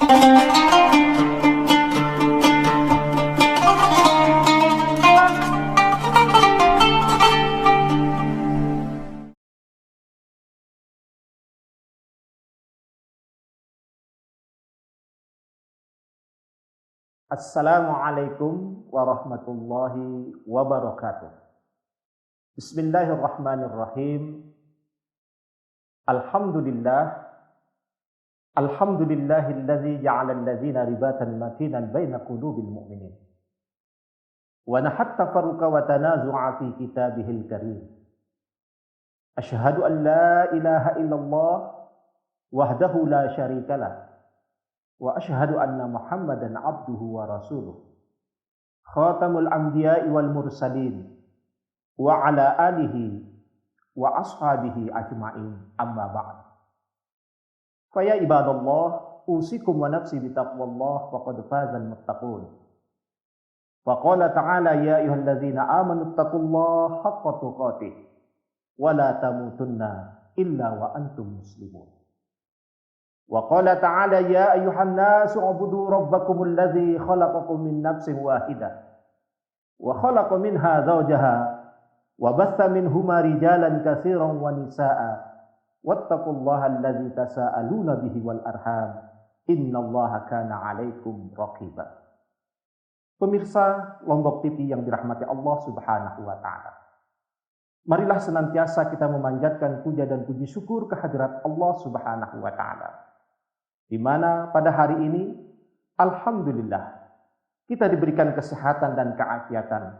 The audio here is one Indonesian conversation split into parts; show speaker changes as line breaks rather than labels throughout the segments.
Assalamualaikum warahmatullahi wabarakatuh. Bismillahirrahmanirrahim. Alhamdulillah. Alhamdulillahilladzi ja'ala alladzina ribatan matinan baina qulubil mu'minin. Wa nahatta tafarruqa wa tanazu'a fi kitabihil karim. Asyhadu an la ilaha illallah wahdahu la syarikalah. Wa asyhadu anna Muhammadan abduhu wa rasuluh. Khatamul anbiya'i wal mursalin wa ala alihi wa ashabihi ajma'in, amma ba'd. Fa ya ibadallah, usikum wa nafsi bitaqwallah, faqad fazal muttaqun. Wa qala ta'ala ya ayyuhalladzina amanu taqullaha haqqa tuqatih wa la tamutunna illa wa antum muslimun. Wa qala ta'ala ya ayyuhan nasu ubudu rabbakumul ladzi khalaqakum min nafsin wahidah wa khalaqa minha zawjaha wa batha minhuma rijalan katsiran wa nisaa'a wattaqullaha alladzi tasaaluna bihi wal arham innallaha kana 'alaikum raqiba. Pemirsa Lombok TV yang dirahmati Allah Subhanahu wa taala. Marilah senantiasa kita memanjatkan puja dan puji syukur kehadirat Allah Subhanahu wa taala. Di mana pada hari ini, alhamdulillah, kita diberikan kesehatan dan keafiatan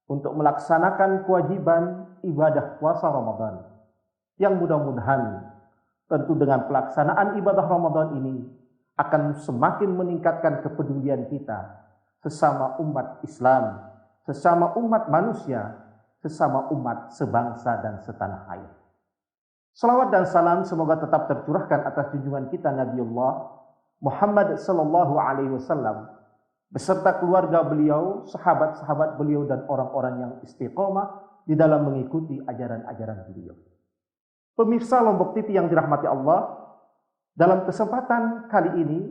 untuk melaksanakan kewajiban ibadah puasa Ramadan. Yang mudah-mudahan tentu dengan pelaksanaan ibadah Ramadan ini akan semakin meningkatkan kepedulian kita sesama umat Islam, sesama umat manusia, sesama umat sebangsa dan setanah air. Salawat dan salam semoga tetap tercurahkan atas junjungan kita Nabiullah Muhammad sallallahu alaihi wasallam beserta keluarga beliau, sahabat-sahabat beliau dan orang-orang yang istiqomah di dalam mengikuti ajaran-ajaran beliau. Pemirsa Lombok TV yang dirahmati Allah, dalam kesempatan kali ini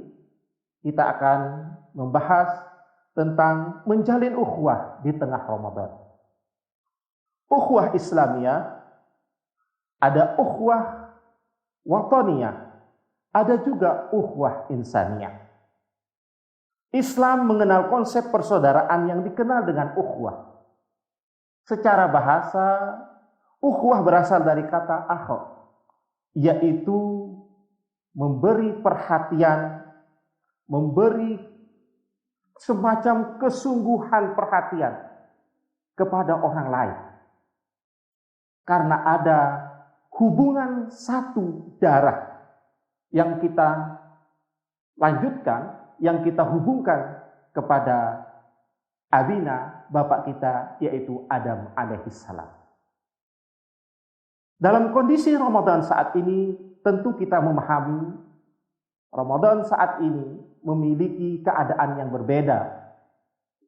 kita akan membahas tentang menjalin ukhuwah di tengah Ramadan. Ukhuwah Islamiyah, ada ukhuwah wataniyah, ada juga ukhuwah insaniyah. Islam mengenal konsep persaudaraan yang dikenal dengan ukhuwah. Secara bahasa, ukhuwah berasal dari kata akh, yaitu memberi perhatian, memberi semacam kesungguhan perhatian kepada orang lain. Karena ada hubungan satu darah yang kita lanjutkan, yang kita hubungkan kepada abina, bapak kita, yaitu Adam alaihissalam. Dalam kondisi Ramadan saat ini, tentu kita memahami Ramadan saat ini memiliki keadaan yang berbeda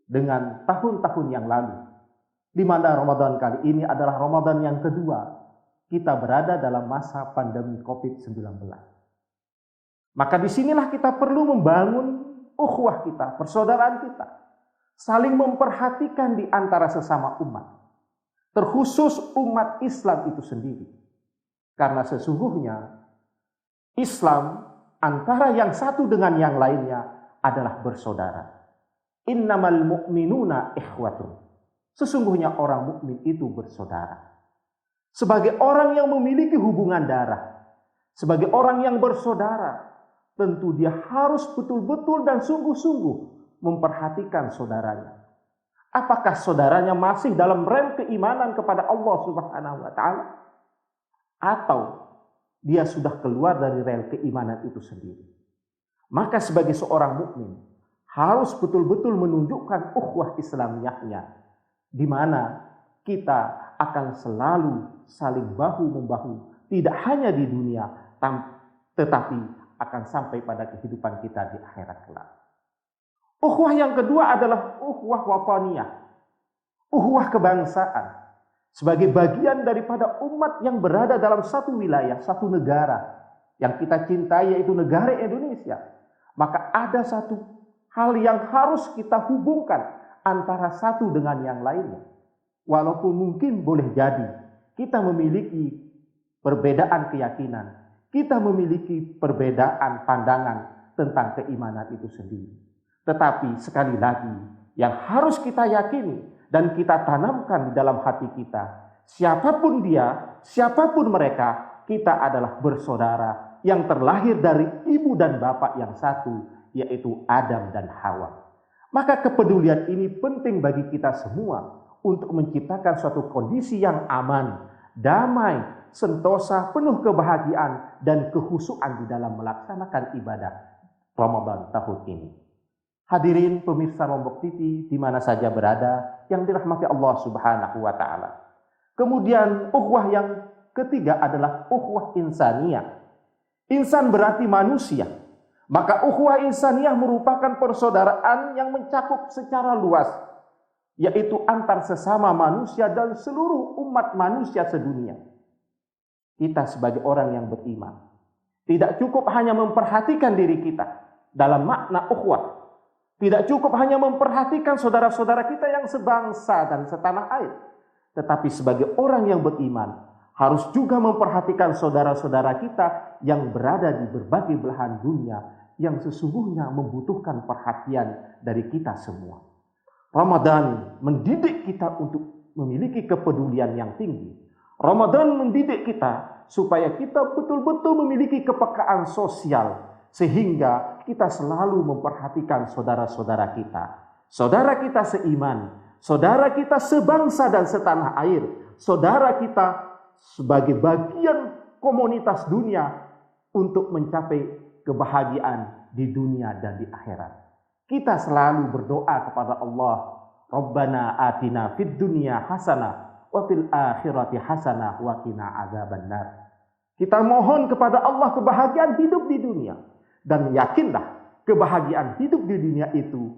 dengan tahun-tahun yang lalu, di mana Ramadan kali ini adalah Ramadan yang kedua kita berada dalam masa pandemi COVID-19. Maka disinilah kita perlu membangun ukhuwah kita, persaudaraan kita. Saling memperhatikan di antara sesama umat. Terkhusus umat Islam itu sendiri. Karena sesungguhnya Islam antara yang satu dengan yang lainnya adalah bersaudara. Innamal mu'minuna ikhwatun. Sesungguhnya orang mukmin itu bersaudara. Sebagai orang yang memiliki hubungan darah, sebagai orang yang bersaudara, tentu dia harus betul-betul dan sungguh-sungguh memperhatikan saudaranya. Apakah saudaranya masih dalam rel keimanan kepada Allah Subhanahu wa taala, atau dia sudah keluar dari rel keimanan itu sendiri? Maka sebagai seorang mukmin harus betul-betul menunjukkan ukhuwah Islamiyahnya, di mana kita akan selalu saling bahu-membahu, tidak hanya di dunia, tetapi akan sampai pada kehidupan kita di akhirat kelak. Ukhuwah yang kedua adalah ukhuwah wataniyah, ukhuwah kebangsaan, sebagai bagian daripada umat yang berada dalam satu wilayah, satu negara yang kita cintai, yaitu negara Indonesia. maka ada satu hal yang harus kita hubungkan antara satu dengan yang lainnya. Walaupun mungkin boleh jadi kita memiliki perbedaan keyakinan, kita memiliki perbedaan pandangan tentang keimanan itu sendiri. Tetapi sekali lagi, yang harus kita yakini dan kita tanamkan di dalam hati kita, siapapun dia, siapapun mereka, kita adalah bersaudara yang terlahir dari ibu dan bapak yang satu, yaitu Adam dan Hawa. Maka kepedulian ini penting bagi kita semua untuk menciptakan suatu kondisi yang aman, damai, sentosa, penuh kebahagiaan dan kehusuan di dalam melaksanakan ibadah Ramadan tahun ini. Hadirin pemirsa Lombok TV di mana saja berada yang dirahmati Allah Subhanahu wa taala. Kemudian ukhuwah yang ketiga adalah ukhuwah insaniyah. Insan berarti manusia. Maka ukhuwah insaniyah merupakan persaudaraan yang mencakup secara luas, yaitu antar sesama manusia dan seluruh umat manusia sedunia. Kita sebagai orang yang beriman tidak cukup hanya memperhatikan diri kita dalam makna ukhuwah. Tidak cukup hanya memperhatikan saudara-saudara kita yang sebangsa dan setanah air. Tetapi sebagai orang yang beriman harus juga memperhatikan saudara-saudara kita yang berada di berbagai belahan dunia yang sesungguhnya membutuhkan perhatian dari kita semua. Ramadan mendidik kita untuk memiliki kepedulian yang tinggi. Ramadan mendidik kita supaya kita betul-betul memiliki kepekaan sosial, sehingga kita selalu memperhatikan saudara-saudara kita. Saudara kita seiman, saudara kita sebangsa dan setanah air, saudara kita sebagai bagian komunitas dunia untuk mencapai kebahagiaan di dunia dan di akhirat. Kita selalu berdoa kepada Allah, Rabbana atina fid dunya hasanah wa fil akhirati hasanah wa qina adzabannar. Kita mohon kepada Allah kebahagiaan hidup di dunia. Dan yakinlah kebahagiaan hidup di dunia itu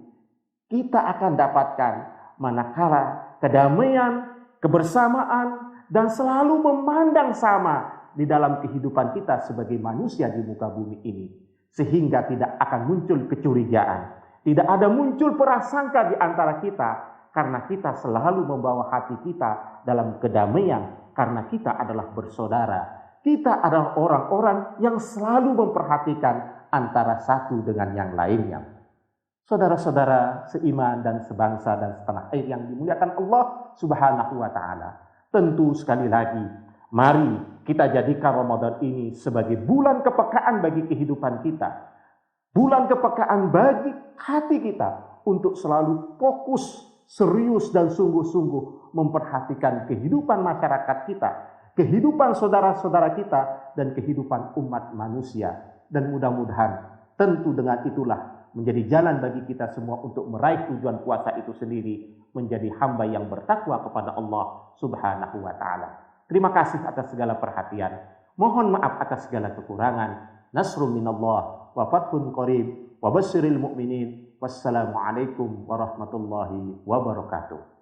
kita akan dapatkan manakala kedamaian, kebersamaan, dan selalu memandang sama di dalam kehidupan kita sebagai manusia di muka bumi ini. Sehingga tidak akan muncul kecurigaan, tidak ada muncul prasangka di antara kita, karena kita selalu membawa hati kita dalam kedamaian, karena kita adalah bersaudara. Kita adalah orang-orang yang selalu memperhatikan antara satu dengan yang lainnya. Saudara-saudara seiman dan sebangsa dan setanah air yang dimuliakan Allah Subhanahu wa taala. Tentu sekali lagi, mari kita jadikan Ramadan ini sebagai bulan kepekaan bagi kehidupan kita. Bulan kepekaan bagi hati kita untuk selalu fokus, serius dan sungguh-sungguh memperhatikan kehidupan masyarakat kita, kehidupan saudara-saudara kita, dan kehidupan umat manusia. Dan mudah-mudahan tentu dengan itulah menjadi jalan bagi kita semua untuk meraih tujuan puasa itu sendiri, menjadi hamba yang bertakwa kepada Allah Subhanahu wa taala. Terima kasih atas segala perhatian. Mohon maaf atas segala kekurangan. Nasrun minallah wa fathun qarib wa basyiril mu'minin. Wassalamualaikum warahmatullahi wabarakatuh.